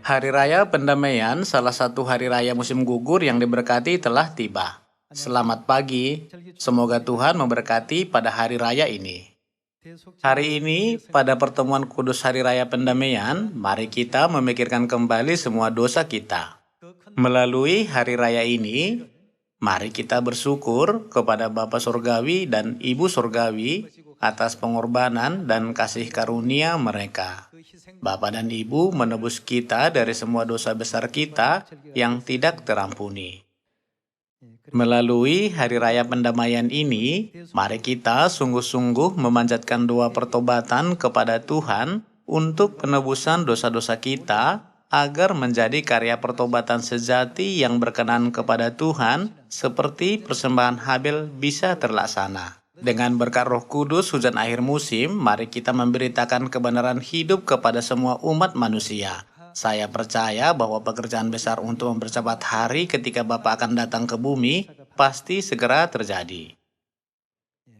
Hari Raya Pendamaian, salah satu hari raya musim gugur yang diberkati telah tiba. Selamat pagi, semoga Tuhan memberkati pada hari raya ini. Hari ini, pada pertemuan kudus Hari Raya Pendamaian, mari kita memikirkan kembali semua dosa kita. Melalui hari raya ini, mari kita bersyukur kepada Bapa Surgawi dan Ibu Surgawi atas pengorbanan dan kasih karunia mereka. Bapa dan Ibu menebus kita dari semua dosa besar kita yang tidak terampuni. Melalui Hari Raya Pendamaian ini, mari kita sungguh-sungguh memanjatkan doa pertobatan kepada Tuhan untuk penebusan dosa-dosa kita, agar menjadi karya pertobatan sejati yang berkenan kepada Tuhan, seperti persembahan Habel bisa terlaksana. Dengan berkat Roh Kudus hujan akhir musim, mari kita memberitakan kebenaran hidup kepada semua umat manusia. Saya percaya bahwa pekerjaan besar untuk mempercepat hari ketika Bapa akan datang ke bumi pasti segera terjadi.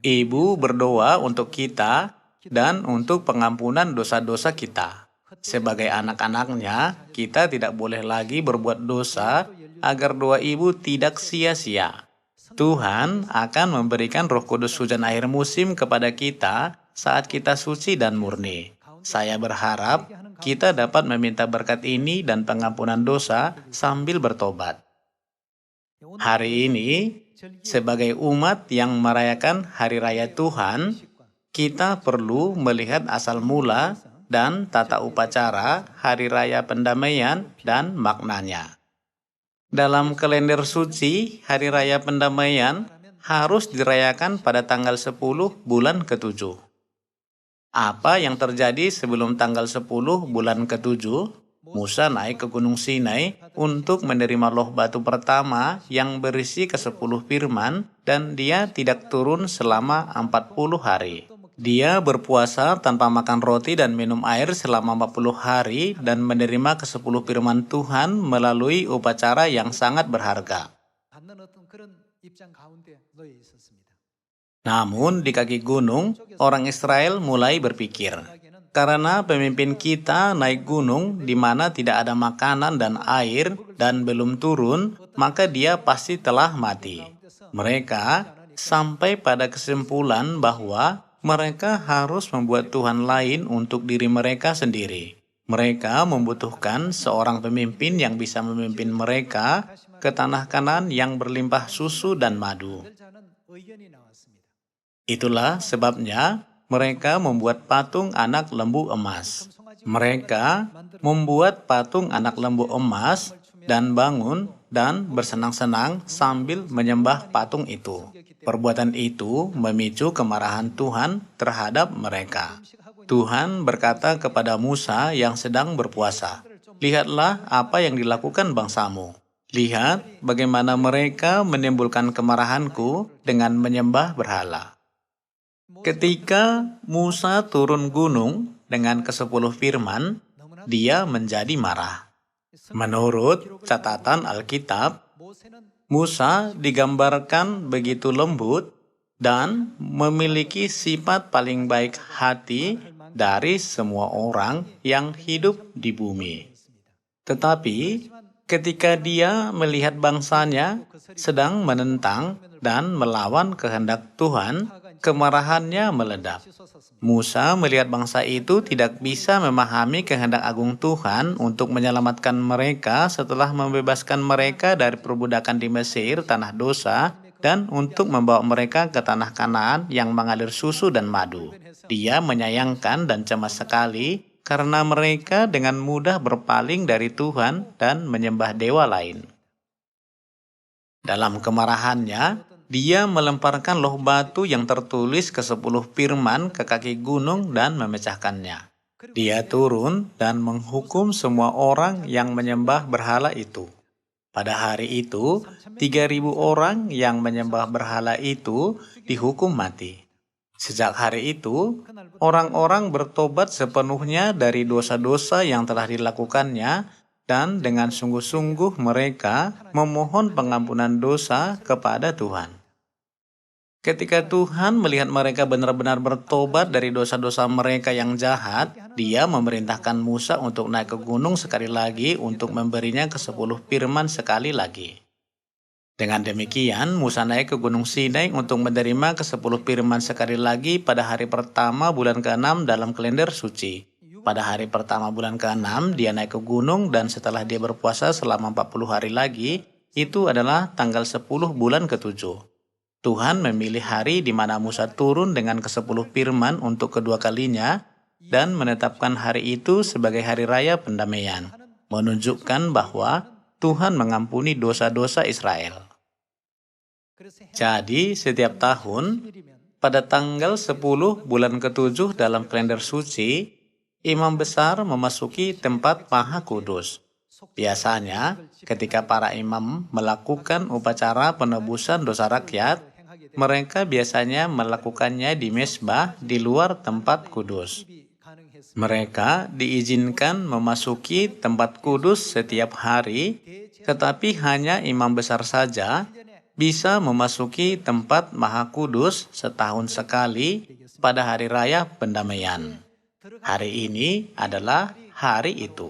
Ibu berdoa untuk kita dan untuk pengampunan dosa-dosa kita. Sebagai anak-anaknya, kita tidak boleh lagi berbuat dosa agar doa ibu tidak sia-sia. Tuhan akan memberikan Roh Kudus hujan akhir musim kepada kita saat kita suci dan murni. Saya berharap kita dapat meminta berkat ini dan pengampunan dosa sambil bertobat. Hari ini, sebagai umat yang merayakan Hari Raya Tuhan, kita perlu melihat asal mula dan tata upacara Hari Raya Pendamaian dan maknanya. Dalam kalender suci, Hari Raya Pendamaian harus dirayakan pada tanggal 10 bulan ke-7. Apa yang terjadi sebelum tanggal 10 bulan ke-7? Musa naik ke Gunung Sinai untuk menerima loh batu pertama yang berisi ke-10 firman, dan dia tidak turun selama 40 hari. Dia berpuasa tanpa makan roti dan minum air selama 40 hari dan menerima ke-10 firman Tuhan melalui upacara yang sangat berharga. Namun di kaki gunung, orang Israel mulai berpikir, karena pemimpin kita naik gunung di mana tidak ada makanan dan air dan belum turun, maka dia pasti telah mati. Mereka sampai pada kesimpulan bahwa mereka harus membuat Tuhan lain untuk diri mereka sendiri. Mereka membutuhkan seorang pemimpin yang bisa memimpin mereka ke tanah Kanaan yang berlimpah susu dan madu. Itulah sebabnya mereka membuat patung anak lembu emas. Mereka membuat patung anak lembu emas dan bangun dan bersenang-senang sambil menyembah patung itu. Perbuatan itu memicu kemarahan Tuhan terhadap mereka. Tuhan berkata kepada Musa yang sedang berpuasa, "Lihatlah apa yang dilakukan bangsamu. Lihat bagaimana mereka menimbulkan kemarahanku dengan menyembah berhala." Ketika Musa turun gunung dengan ke-10 firman, dia menjadi marah. Menurut catatan Alkitab, Musa digambarkan begitu lembut dan memiliki sifat paling baik hati dari semua orang yang hidup di bumi. Tetapi ketika dia melihat bangsanya sedang menentang dan melawan kehendak Tuhan, kemarahannya meledak. Musa melihat bangsa itu tidak bisa memahami kehendak agung Tuhan untuk menyelamatkan mereka setelah membebaskan mereka dari perbudakan di Mesir, tanah dosa, dan untuk membawa mereka ke tanah Kanaan yang mengalir susu dan madu. Dia menyayangkan dan cemas sekali karena mereka dengan mudah berpaling dari Tuhan dan menyembah dewa lain. Dalam kemarahannya, dia melemparkan loh batu yang tertulis ke-10 firman ke kaki gunung dan memecahkannya. Dia turun dan menghukum semua orang yang menyembah berhala itu. Pada hari itu, 3.000 orang yang menyembah berhala itu dihukum mati. Sejak hari itu, orang-orang bertobat sepenuhnya dari dosa-dosa yang telah dilakukannya, dan dengan sungguh-sungguh mereka memohon pengampunan dosa kepada Tuhan. Ketika Tuhan melihat mereka benar-benar bertobat dari dosa-dosa mereka yang jahat, Dia memerintahkan Musa untuk naik ke gunung sekali lagi untuk memberinya ke-10 firman sekali lagi. Dengan demikian, Musa naik ke Gunung Sinai untuk menerima ke-10 firman sekali lagi pada hari pertama bulan ke-6 dalam kalender suci. Pada hari pertama bulan ke-6, dia naik ke gunung dan setelah dia berpuasa selama 40 hari lagi, itu adalah tanggal 10 bulan ke-7. Tuhan memilih hari di mana Musa turun dengan ke-10 firman untuk kedua kalinya dan menetapkan hari itu sebagai hari raya pendamaian, menunjukkan bahwa Tuhan mengampuni dosa-dosa Israel. Jadi, setiap tahun, pada tanggal 10 bulan ke-7 dalam kalender suci, imam besar memasuki tempat Maha Kudus. Biasanya, ketika para imam melakukan upacara penebusan dosa rakyat, mereka biasanya melakukannya di mezbah di luar tempat kudus. Mereka diizinkan memasuki tempat kudus setiap hari, tetapi hanya imam besar saja bisa memasuki tempat Maha Kudus setahun sekali pada hari raya pendamaian. Hari ini adalah hari itu.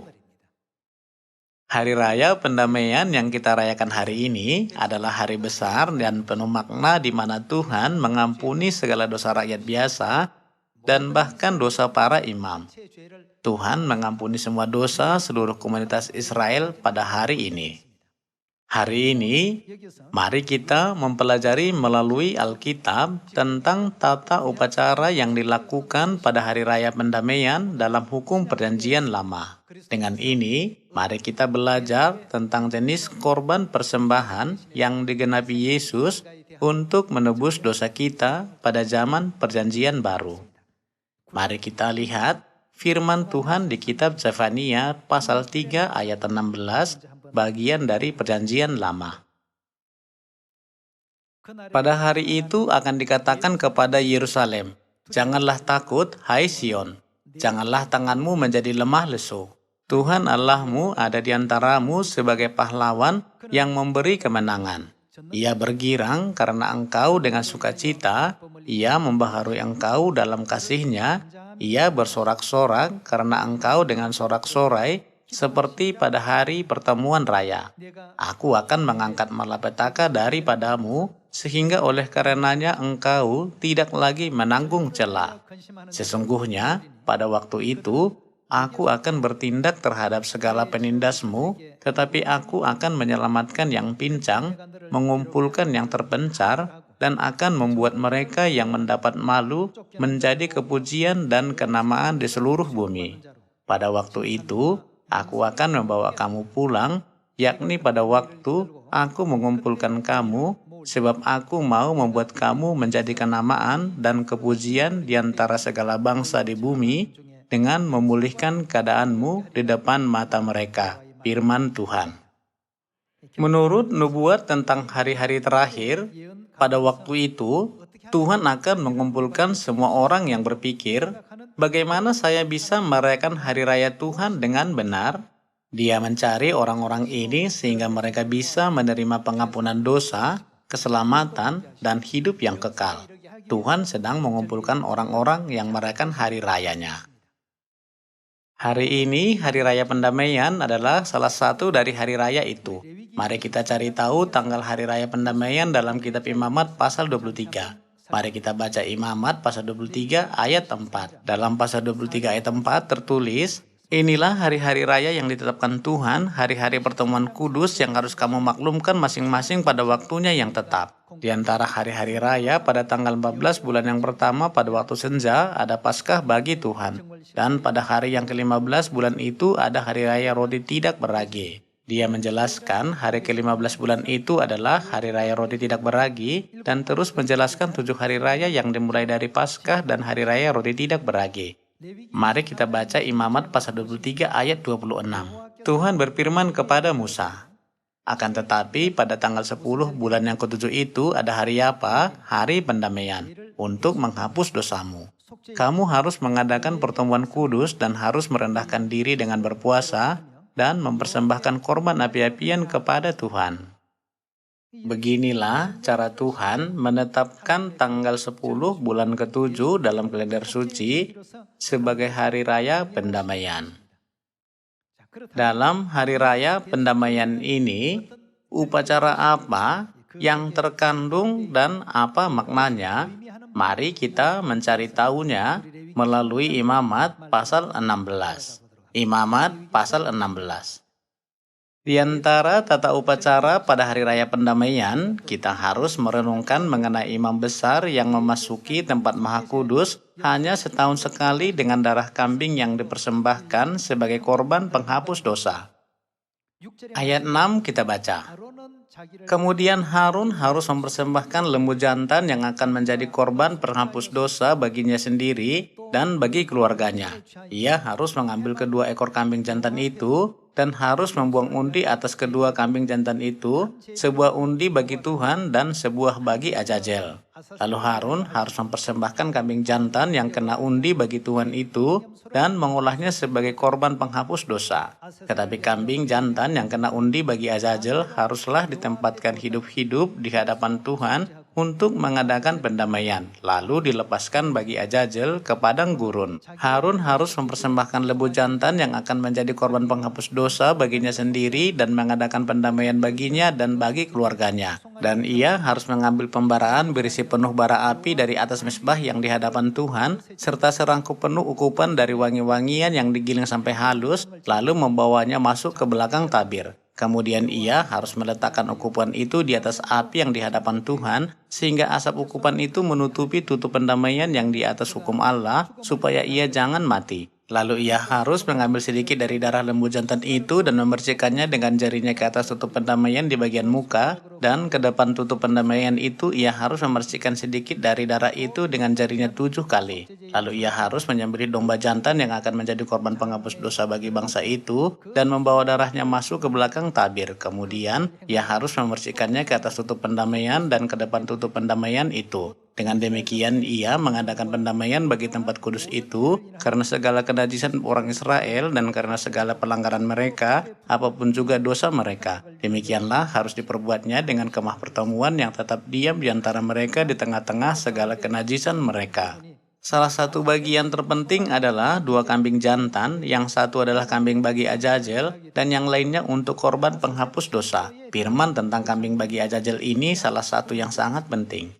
Hari raya pendamaian yang kita rayakan hari ini adalah hari besar dan penuh makna di mana Tuhan mengampuni segala dosa rakyat biasa dan bahkan dosa para imam. Tuhan mengampuni semua dosa seluruh komunitas Israel pada hari ini. Hari ini, mari kita mempelajari melalui Alkitab tentang tata upacara yang dilakukan pada hari raya pendamaian dalam hukum perjanjian lama. Dengan ini, mari kita belajar tentang jenis korban persembahan yang digenapi Yesus untuk menebus dosa kita pada zaman perjanjian baru. Mari kita lihat firman Tuhan di kitab Zefania pasal 3 ayat 16, bagian dari perjanjian lama. Pada hari itu akan dikatakan kepada Yerusalem, "Janganlah takut, hai Sion. Janganlah tanganmu menjadi lemah lesu. Tuhan Allahmu ada di antaramu sebagai pahlawan yang memberi kemenangan. Ia bergirang karena engkau dengan sukacita, ia membaharui engkau dalam kasih-Nya, ia bersorak-sorak karena engkau dengan sorak-sorai, seperti pada hari pertemuan raya. Aku akan mengangkat malapetaka daripadamu, sehingga oleh karenanya engkau tidak lagi menanggung cela. Sesungguhnya, pada waktu itu, aku akan bertindak terhadap segala penindasmu, tetapi aku akan menyelamatkan yang pincang, mengumpulkan yang terpencar, dan akan membuat mereka yang mendapat malu menjadi kepujian dan kenamaan di seluruh bumi. Pada waktu itu, aku akan membawa kamu pulang, yakni pada waktu aku mengumpulkan kamu, sebab aku mau membuat kamu menjadi kenamaan dan kepujian di antara segala bangsa di bumi, dengan memulihkan keadaanmu di depan mata mereka. Firman Tuhan. Menurut nubuat tentang hari-hari terakhir, pada waktu itu, Tuhan akan mengumpulkan semua orang yang berpikir, bagaimana saya bisa merayakan hari raya Tuhan dengan benar? Dia mencari orang-orang ini sehingga mereka bisa menerima pengampunan dosa, keselamatan, dan hidup yang kekal. Tuhan sedang mengumpulkan orang-orang yang merayakan hari rayanya. Hari ini, Hari Raya Pendamaian adalah salah satu dari hari raya itu. Mari kita cari tahu tanggal Hari Raya Pendamaian dalam kitab Imamat pasal 23. Mari kita baca Imamat pasal 23 ayat 4. Dalam pasal 23 ayat 4 tertulis, "Inilah hari-hari raya yang ditetapkan Tuhan, hari-hari pertemuan kudus yang harus kamu maklumkan masing-masing pada waktunya yang tetap. Di antara hari-hari raya pada tanggal 14 bulan yang pertama pada waktu senja ada Paskah bagi Tuhan. Dan pada hari yang ke-15 bulan itu ada hari raya roti tidak beragi." Dia menjelaskan hari ke-15 bulan itu adalah hari raya roti tidak beragi dan terus menjelaskan 7 hari raya yang dimulai dari Paskah dan hari raya roti tidak beragi. Mari kita baca Imamat pasal 23 ayat 26. Tuhan berfirman kepada Musa, "Akan tetapi pada tanggal 10 bulan yang ke-7 itu ada hari apa? Hari pendamaian, untuk menghapus dosamu. Kamu harus mengadakan pertemuan kudus dan harus merendahkan diri dengan berpuasa dan mempersembahkan korban api-apian kepada Tuhan." Beginilah cara Tuhan menetapkan tanggal 10 bulan ke-7 dalam kalender suci sebagai hari raya pendamaian. Dalam hari raya pendamaian ini, upacara apa yang terkandung dan apa maknanya? Mari kita mencari tahunya melalui Imamat pasal 16. Imamat pasal 16. Di antara tata upacara pada hari raya pendamaian, kita harus merenungkan mengenai imam besar yang memasuki tempat maha kudus hanya setahun sekali dengan darah kambing yang dipersembahkan sebagai korban penghapus dosa. Ayat 6 kita baca. Kemudian Harun harus mempersembahkan lembu jantan yang akan menjadi korban penghapus dosa baginya sendiri dan bagi keluarganya. Ia harus mengambil kedua ekor kambing jantan itu dan harus membuang undi atas kedua kambing jantan itu, sebuah undi bagi Tuhan dan sebuah bagi Azazel. Lalu Harun harus mempersembahkan kambing jantan yang kena undi bagi Tuhan itu dan mengolahnya sebagai korban penghapus dosa. Tetapi kambing jantan yang kena undi bagi Azazel haruslah ditempatkan hidup-hidup di hadapan Tuhan untuk mengadakan pendamaian, lalu dilepaskan bagi Azazel ke padang gurun. Harun harus mempersembahkan lembu jantan yang akan menjadi korban penghapus dosa baginya sendiri dan mengadakan pendamaian baginya dan bagi keluarganya. Dan ia harus mengambil pembaraan berisi penuh bara api dari atas mezbah yang di hadapan Tuhan, serta serangkup penuh ukupan dari wangi-wangian yang digiling sampai halus, lalu membawanya masuk ke belakang tabir. Kemudian ia harus meletakkan ukupan itu di atas api yang di hadapan Tuhan, sehingga asap ukupan itu menutupi tutup pendamaian yang di atas hukum Allah, supaya ia jangan mati. Lalu ia harus mengambil sedikit dari darah lembu jantan itu dan memercikkannya dengan jarinya ke atas tutup pendamaian di bagian muka, dan ke depan tutup pendamaian itu ia harus memercikkan sedikit dari darah itu dengan jarinya 7 kali. Lalu ia harus menyembelih domba jantan yang akan menjadi korban penghapus dosa bagi bangsa itu, dan membawa darahnya masuk ke belakang tabir. Kemudian ia harus memercikkannya ke atas tutup pendamaian dan ke depan tutup pendamaian itu. Dengan demikian ia mengadakan pendamaian bagi tempat kudus itu karena segala kenajisan orang Israel dan karena segala pelanggaran mereka, apapun juga dosa mereka. Demikianlah harus diperbuatnya dengan kemah pertemuan yang tetap diam di antara mereka di tengah-tengah segala kenajisan mereka. Salah satu bagian terpenting adalah 2 kambing jantan, yang satu adalah kambing bagi Azazel dan yang lainnya untuk korban penghapus dosa. Firman tentang kambing bagi Azazel ini salah satu yang sangat penting.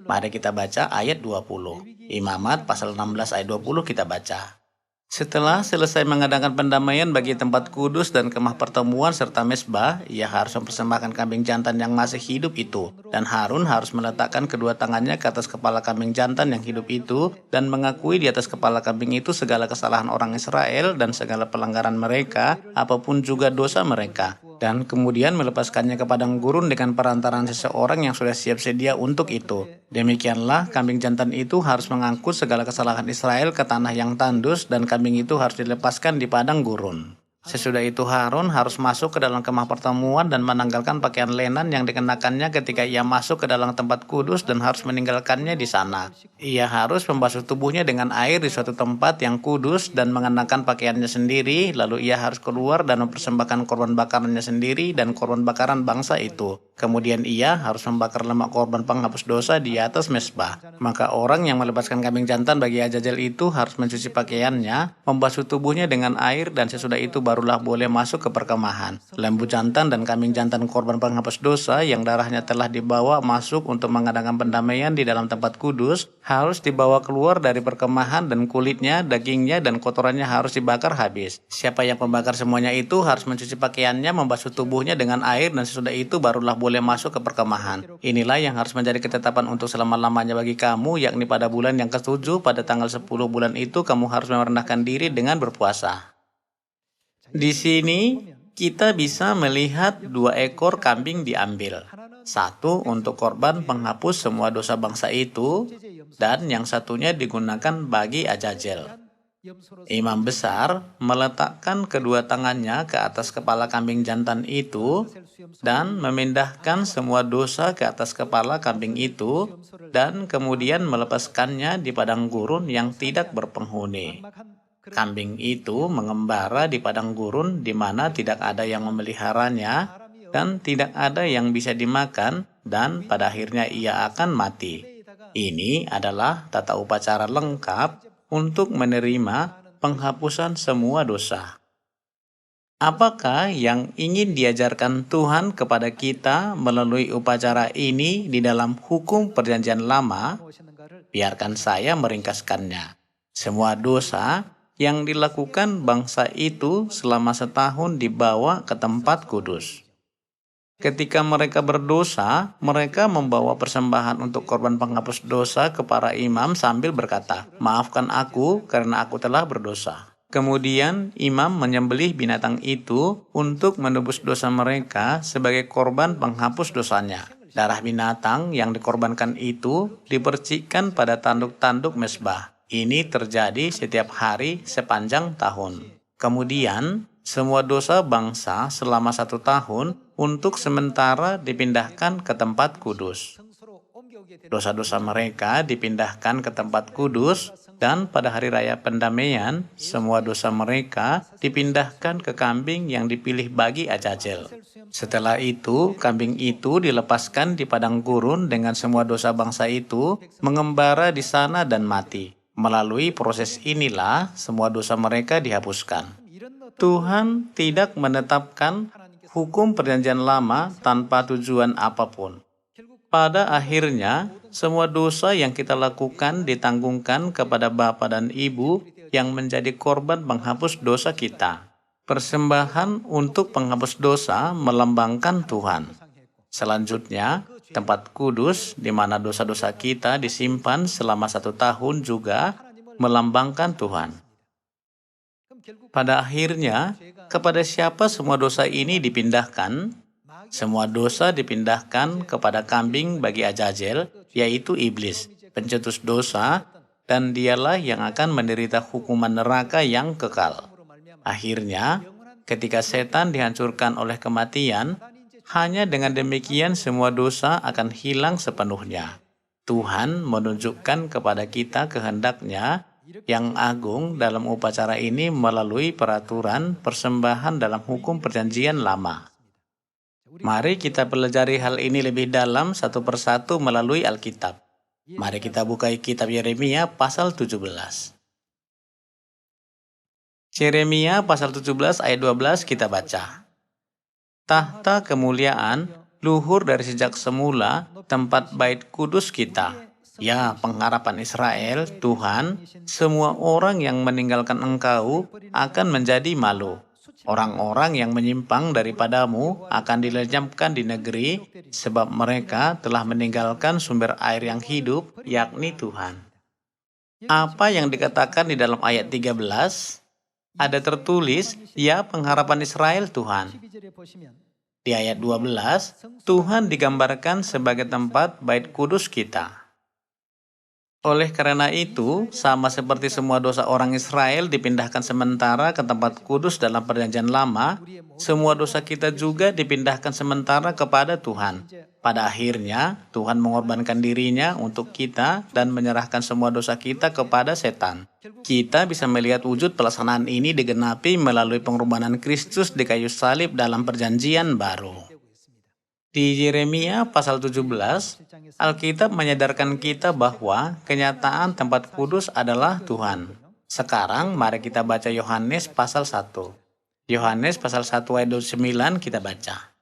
Mari kita baca ayat 20. Imamat pasal 16 ayat 20 kita baca. Setelah selesai mengadakan pendamaian bagi tempat kudus dan kemah pertemuan serta mezbah, ia harus mempersembahkan kambing jantan yang masih hidup itu. Dan Harun harus meletakkan kedua tangannya ke atas kepala kambing jantan yang hidup itu dan mengakui di atas kepala kambing itu segala kesalahan orang Israel dan segala pelanggaran mereka, apapun juga dosa mereka. Dan kemudian melepaskannya ke padang gurun dengan perantaraan seseorang yang sudah siap sedia untuk itu. Demikianlah kambing jantan itu harus mengangkut segala kesalahan Israel ke tanah yang tandus dan kambing itu harus dilepaskan di padang gurun. Sesudah itu Harun harus masuk ke dalam kemah pertemuan dan menanggalkan pakaian lenan yang dikenakannya ketika ia masuk ke dalam tempat kudus dan harus meninggalkannya di sana. Ia harus membasuh tubuhnya dengan air di suatu tempat yang kudus dan mengenakan pakaiannya sendiri, lalu ia harus keluar dan mempersembahkan korban bakarannya sendiri dan korban bakaran bangsa itu. Kemudian ia harus membakar lemak korban penghapus dosa di atas mezbah. Maka orang yang melepaskan kambing jantan bagi Azazel itu harus mencuci pakaiannya, membasuh tubuhnya dengan air, dan sesudah itu barulah boleh masuk ke perkemahan. Lembu jantan dan kambing jantan korban penghapus dosa yang darahnya telah dibawa masuk untuk mengadakan pendamaian di dalam tempat kudus harus dibawa keluar dari perkemahan, dan kulitnya, dagingnya, dan kotorannya harus dibakar habis. Siapa yang membakar semuanya itu harus mencuci pakaiannya, membasuh tubuhnya dengan air, dan sesudah itu barulah boleh masuk ke perkemahan. Inilah yang harus menjadi ketetapan untuk selama-lamanya bagi kamu, yakni pada bulan yang ke-7 pada tanggal 10 bulan itu kamu harus merendahkan diri dengan berpuasa. Di sini kita bisa melihat 2 ekor kambing diambil. Satu untuk korban penghapus semua dosa bangsa itu, dan yang satunya digunakan bagi Azazel. Imam besar meletakkan kedua tangannya ke atas kepala kambing jantan itu dan memindahkan semua dosa ke atas kepala kambing itu dan kemudian melepaskannya di padang gurun yang tidak berpenghuni. Kambing itu mengembara di padang gurun di mana tidak ada yang memeliharanya, dan tidak ada yang bisa dimakan, dan pada akhirnya ia akan mati. Ini adalah tata upacara lengkap untuk menerima penghapusan semua dosa. Apakah yang ingin diajarkan Tuhan kepada kita melalui upacara ini di dalam hukum Perjanjian Lama? Biarkan saya meringkaskannya. Semua dosa yang dilakukan bangsa itu selama setahun dibawa ke tempat kudus. Ketika mereka berdosa, mereka membawa persembahan untuk korban penghapus dosa ke para imam sambil berkata, "Maafkan aku karena aku telah berdosa." Kemudian imam menyembelih binatang itu untuk menebus dosa mereka sebagai korban penghapus dosanya. Darah binatang yang dikorbankan itu dipercikkan pada tanduk-tanduk mezbah. Ini terjadi setiap hari sepanjang tahun. Kemudian, semua dosa bangsa selama 1 tahun untuk sementara dipindahkan ke tempat kudus. Dosa-dosa mereka dipindahkan ke tempat kudus, dan pada hari raya pendamaian, semua dosa mereka dipindahkan ke kambing yang dipilih bagi Azazel. Setelah itu, kambing itu dilepaskan di padang gurun dengan semua dosa bangsa itu, mengembara di sana dan mati. Melalui proses inilah semua dosa mereka dihapuskan. Tuhan tidak menetapkan hukum Perjanjian Lama tanpa tujuan apapun. Pada akhirnya, semua dosa yang kita lakukan ditanggungkan kepada Bapa dan Ibu yang menjadi korban penghapus dosa kita. Persembahan untuk penghapus dosa melambangkan Tuhan. Selanjutnya, tempat kudus di mana dosa-dosa kita disimpan selama 1 tahun juga melambangkan Tuhan. Pada akhirnya, kepada siapa semua dosa ini dipindahkan? Semua dosa dipindahkan kepada kambing bagi Azazel, yaitu iblis, pencetus dosa, dan dialah yang akan menderita hukuman neraka yang kekal. Akhirnya, ketika setan dihancurkan oleh kematian, hanya dengan demikian semua dosa akan hilang sepenuhnya. Tuhan menunjukkan kepada kita kehendak-Nya yang agung dalam upacara ini melalui peraturan persembahan dalam hukum Perjanjian Lama. Mari kita pelajari hal ini lebih dalam satu persatu melalui Alkitab. Mari kita buka kitab Yeremia pasal 17. Yeremia pasal 17 ayat 12 kita baca. Tahta kemuliaan luhur dari sejak semula, tempat bait kudus kita. Ya, pengharapan Israel, Tuhan, semua orang yang meninggalkan Engkau akan menjadi malu. Orang-orang yang menyimpang daripadamu akan dilenyapkan di negeri, sebab mereka telah meninggalkan sumber air yang hidup, yakni Tuhan. Apa yang dikatakan di dalam ayat 13? Ada tertulis, ya pengharapan Israel Tuhan. Di ayat 12, Tuhan digambarkan sebagai tempat bait kudus kita. Oleh karena itu, sama seperti semua dosa orang Israel dipindahkan sementara ke tempat kudus dalam Perjanjian Lama, semua dosa kita juga dipindahkan sementara kepada Tuhan. Pada akhirnya, Tuhan mengorbankan dirinya untuk kita dan menyerahkan semua dosa kita kepada setan. Kita bisa melihat wujud pelaksanaan ini digenapi melalui pengorbanan Kristus di kayu salib dalam Perjanjian Baru. Di Yeremia pasal 17, Alkitab menyadarkan kita bahwa kenyataan tempat kudus adalah Tuhan. Sekarang mari kita baca Yohanes pasal 1. Yohanes pasal 1 ayat 29 kita baca.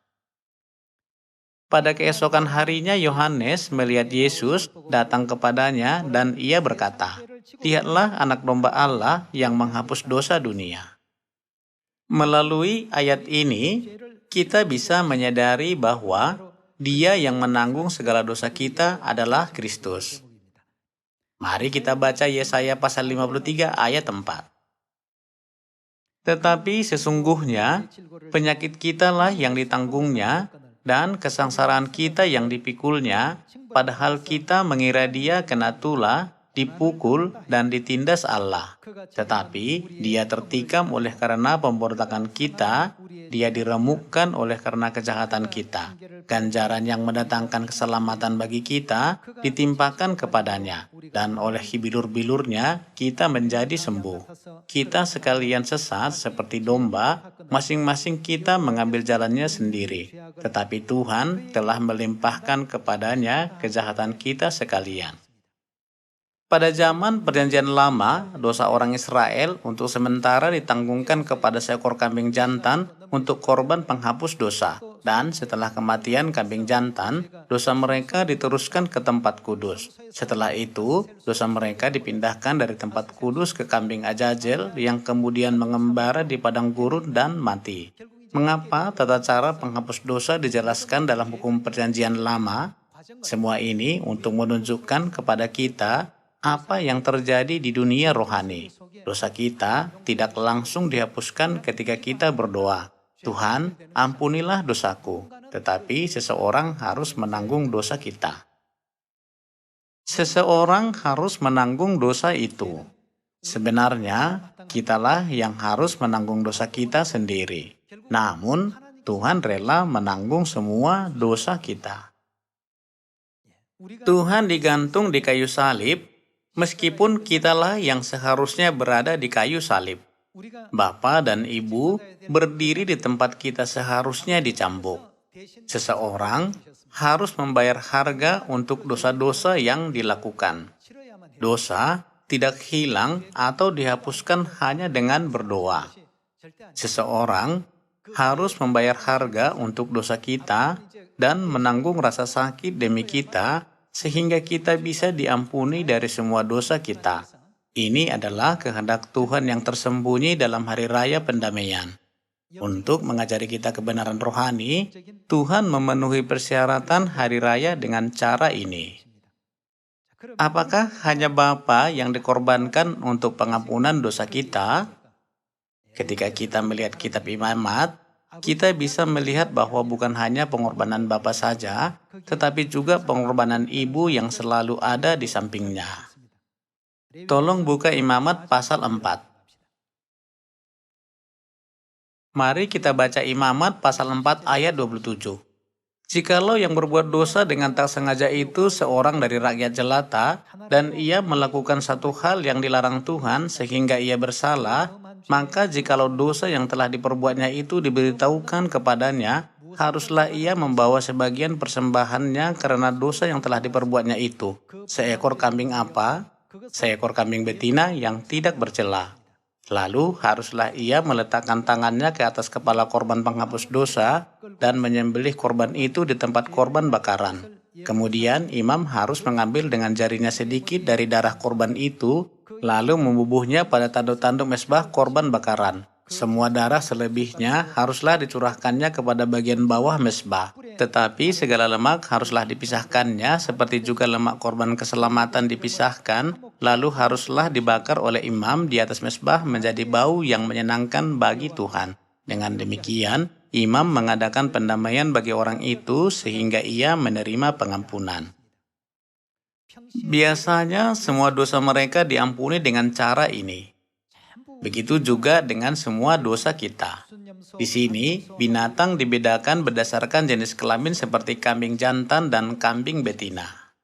Pada keesokan harinya Yohanes melihat Yesus datang kepadanya dan ia berkata, "Lihatlah anak domba Allah yang menghapus dosa dunia." Melalui ayat ini, kita bisa menyadari bahwa Dia yang menanggung segala dosa kita adalah Kristus. Mari kita baca Yesaya pasal 53 ayat 4. Tetapi sesungguhnya penyakit kitalah yang ditanggungnya dan kesengsaraan kita yang dipikulnya, padahal kita mengira Dia kena tulah, dipukul, dan ditindas Allah. Tetapi Dia tertikam oleh karena pemberontakan kita, Dia diremukkan oleh karena kejahatan kita. Ganjaran yang mendatangkan keselamatan bagi kita ditimpakan kepadanya, dan oleh bilur-bilurnya kita menjadi sembuh. Kita sekalian sesat seperti domba, masing-masing kita mengambil jalannya sendiri, tetapi Tuhan telah melimpahkan kepadanya kejahatan kita sekalian. Pada zaman Perjanjian Lama, dosa orang Israel untuk sementara ditanggungkan kepada seekor kambing jantan untuk korban penghapus dosa. Dan setelah kematian kambing jantan, dosa mereka diteruskan ke tempat kudus. Setelah itu, dosa mereka dipindahkan dari tempat kudus ke kambing Azazel yang kemudian mengembara di padang gurun dan mati. Mengapa tata cara penghapus dosa dijelaskan dalam hukum Perjanjian Lama? Semua ini untuk menunjukkan kepada kita apa yang terjadi di dunia rohani. Dosa kita tidak langsung dihapuskan ketika kita berdoa, "Tuhan, ampunilah dosaku." Tetapi seseorang harus menanggung dosa kita. Seseorang harus menanggung dosa itu. Sebenarnya, kitalah yang harus menanggung dosa kita sendiri. Namun, Tuhan rela menanggung semua dosa kita. Tuhan digantung di kayu salib, meskipun kitalah yang seharusnya berada di kayu salib. Bapa dan Ibu berdiri di tempat kita seharusnya dicambuk. Seseorang harus membayar harga untuk dosa-dosa yang dilakukan. Dosa tidak hilang atau dihapuskan hanya dengan berdoa. Seseorang harus membayar harga untuk dosa kita dan menanggung rasa sakit demi kita, sehingga kita bisa diampuni dari semua dosa kita. Ini adalah kehendak Tuhan yang tersembunyi dalam hari raya pendamaian. Untuk mengajari kita kebenaran rohani, Tuhan memenuhi persyaratan hari raya dengan cara ini. Apakah hanya Bapa yang dikorbankan untuk pengampunan dosa kita? Ketika kita melihat kitab Imamat, kita bisa melihat bahwa bukan hanya pengorbanan Bapa saja, tetapi juga pengorbanan Ibu yang selalu ada di sampingnya. Tolong buka Imamat pasal 4. Mari kita baca Imamat pasal 4 ayat 27. Jikalau yang berbuat dosa dengan tak sengaja itu seorang dari rakyat jelata, dan ia melakukan satu hal yang dilarang Tuhan sehingga ia bersalah, maka jikalau dosa yang telah diperbuatnya itu diberitahukan kepadanya, haruslah ia membawa sebagian persembahannya karena dosa yang telah diperbuatnya itu. Seekor kambing apa? Seekor kambing betina yang tidak bercela. Lalu haruslah ia meletakkan tangannya ke atas kepala korban penghapus dosa dan menyembelih korban itu di tempat korban bakaran. Kemudian imam harus mengambil dengan jarinya sedikit dari darah korban itu, lalu membubuhnya pada tanduk-tanduk mezbah korban bakaran. Semua darah selebihnya haruslah dicurahkannya kepada bagian bawah mezbah. Tetapi segala lemak haruslah dipisahkannya, seperti juga lemak korban keselamatan dipisahkan, lalu haruslah dibakar oleh imam di atas mezbah menjadi bau yang menyenangkan bagi Tuhan. Dengan demikian, imam mengadakan pendamaian bagi orang itu sehingga ia menerima pengampunan. Biasanya semua dosa mereka diampuni dengan cara ini. Begitu juga dengan semua dosa kita. Di sini, binatang dibedakan berdasarkan jenis kelamin seperti kambing jantan dan kambing betina.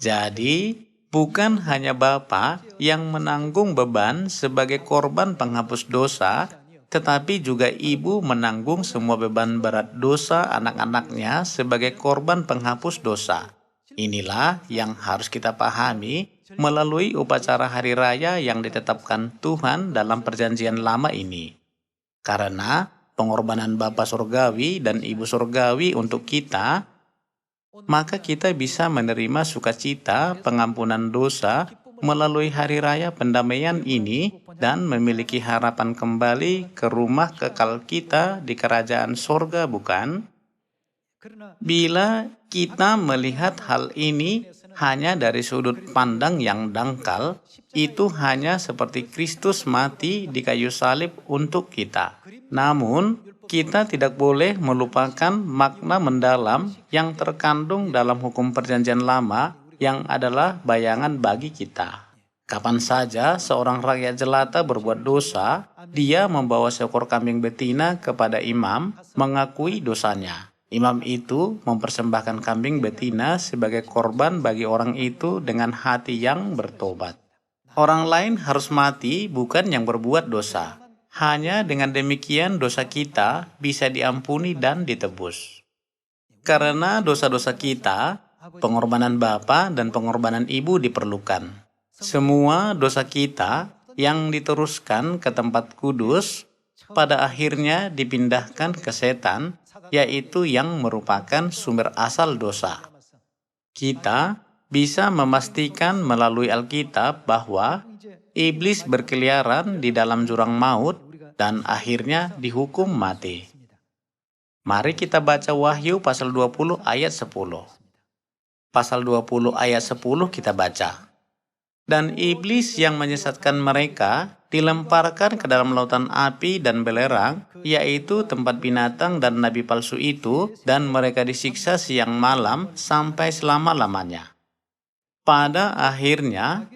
Jadi, bukan hanya Bapa yang menanggung beban sebagai korban penghapus dosa, tetapi juga Ibu menanggung semua beban berat dosa anak-anaknya sebagai korban penghapus dosa. Inilah yang harus kita pahami melalui upacara hari raya yang ditetapkan Tuhan dalam Perjanjian Lama ini. Karena pengorbanan Bapa Surgawi dan Ibu Surgawi untuk kita, maka kita bisa menerima sukacita pengampunan dosa melalui hari raya pendamaian ini dan memiliki harapan kembali ke rumah kekal kita di kerajaan sorga, bukan? Bila kita melihat hal ini hanya dari sudut pandang yang dangkal, itu hanya seperti Kristus mati di kayu salib untuk kita. Namun, kita tidak boleh melupakan makna mendalam yang terkandung dalam hukum Perjanjian Lama yang adalah bayangan bagi kita. Kapan saja seorang rakyat jelata berbuat dosa, dia membawa seekor kambing betina kepada imam, mengakui dosanya. Imam itu mempersembahkan kambing betina sebagai korban bagi orang itu dengan hati yang bertobat. Orang lain harus mati, bukan yang berbuat dosa. Hanya dengan demikian dosa kita bisa diampuni dan ditebus. Karena dosa-dosa kita, pengorbanan bapa dan pengorbanan ibu diperlukan. Semua dosa kita yang diteruskan ke tempat kudus pada akhirnya dipindahkan ke setan, yaitu yang merupakan sumber asal dosa. Kita bisa memastikan melalui Alkitab bahwa iblis berkeliaran di dalam jurang maut dan akhirnya dihukum mati. Mari kita baca Wahyu pasal 20 ayat 10. Pasal 20 ayat 10 kita baca. Dan iblis yang menyesatkan mereka dilemparkan ke dalam lautan api dan belerang, yaitu tempat binatang dan nabi palsu itu, dan mereka disiksa siang malam sampai selama-lamanya. Pada akhirnya,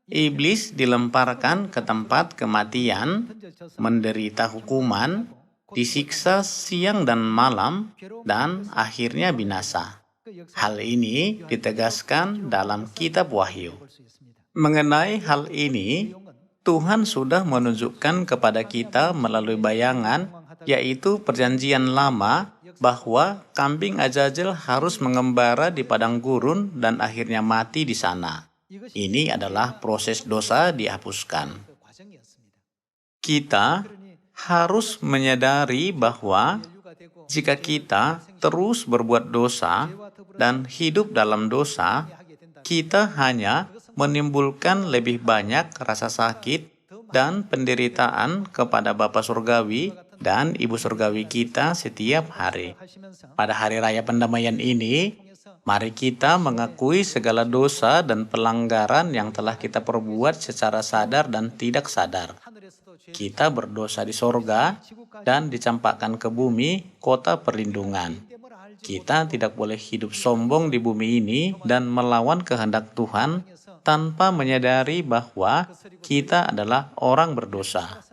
iblis dilemparkan ke tempat kematian, menderita hukuman, disiksa siang dan malam, dan akhirnya binasa. Hal ini ditegaskan dalam kitab Wahyu. Mengenai hal ini, Tuhan sudah menunjukkan kepada kita melalui bayangan, yaitu perjanjian lama, bahwa kambing Azazel harus mengembara di padang gurun dan akhirnya mati di sana. Ini adalah proses dosa dihapuskan. Kita harus menyadari bahwa jika kita terus berbuat dosa dan hidup dalam dosa, kita hanya menimbulkan lebih banyak rasa sakit dan penderitaan kepada Bapa Surgawi dan Ibu Surgawi kita setiap hari. Pada hari raya pendamaian ini, mari kita mengakui segala dosa dan pelanggaran yang telah kita perbuat secara sadar dan tidak sadar. Kita berdosa di sorga dan dicampakkan ke bumi, kota perlindungan. Kita tidak boleh hidup sombong di bumi ini dan melawan kehendak Tuhan tanpa menyadari bahwa kita adalah orang berdosa.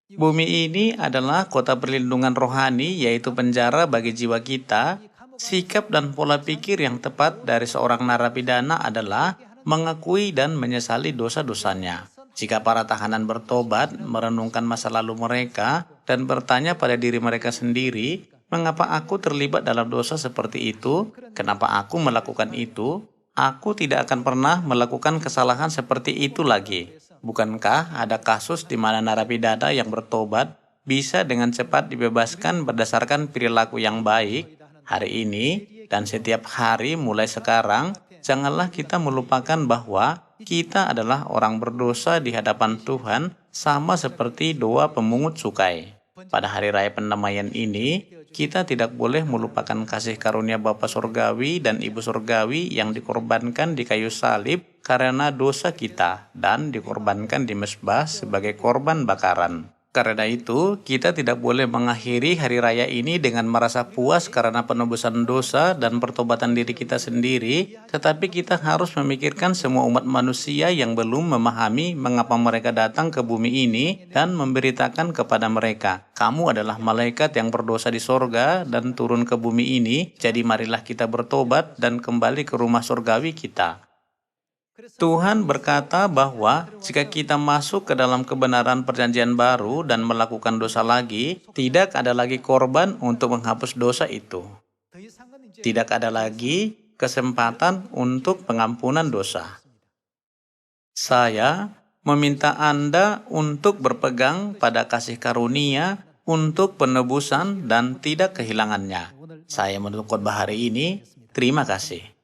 Bumi ini adalah kota perlindungan rohani, yaitu penjara bagi jiwa kita. Sikap dan pola pikir yang tepat dari seorang narapidana adalah mengakui dan menyesali dosa-dosanya. Jika para tahanan bertobat, merenungkan masa lalu mereka, dan bertanya pada diri mereka sendiri, mengapa aku terlibat dalam dosa seperti itu? Kenapa aku melakukan itu? Aku tidak akan pernah melakukan kesalahan seperti itu lagi. Bukankah ada kasus di mana narapidana yang bertobat bisa dengan cepat dibebaskan berdasarkan perilaku yang baik? Hari ini dan setiap hari mulai sekarang, janganlah kita melupakan bahwa kita adalah orang berdosa di hadapan Tuhan, sama seperti dua pemungut cukai. Pada hari raya pendamaian ini, kita tidak boleh melupakan kasih karunia Bapa Surgawi dan Ibu Surgawi yang dikorbankan di kayu salib karena dosa kita dan dikorbankan di mezbah sebagai korban bakaran. Karena itu, kita tidak boleh mengakhiri hari raya ini dengan merasa puas karena penebusan dosa dan pertobatan diri kita sendiri, tetapi kita harus memikirkan semua umat manusia yang belum memahami mengapa mereka datang ke bumi ini dan memberitakan kepada mereka, kamu adalah malaikat yang berdosa di sorga dan turun ke bumi ini, jadi marilah kita bertobat dan kembali ke rumah surgawi kita. Tuhan berkata bahwa jika kita masuk ke dalam kebenaran perjanjian baru dan melakukan dosa lagi, tidak ada lagi korban untuk menghapus dosa itu. Tidak ada lagi kesempatan untuk pengampunan dosa. Saya meminta Anda untuk berpegang pada kasih karunia untuk penebusan dan tidak kehilangannya. Saya menutup khotbah hari ini. Terima kasih.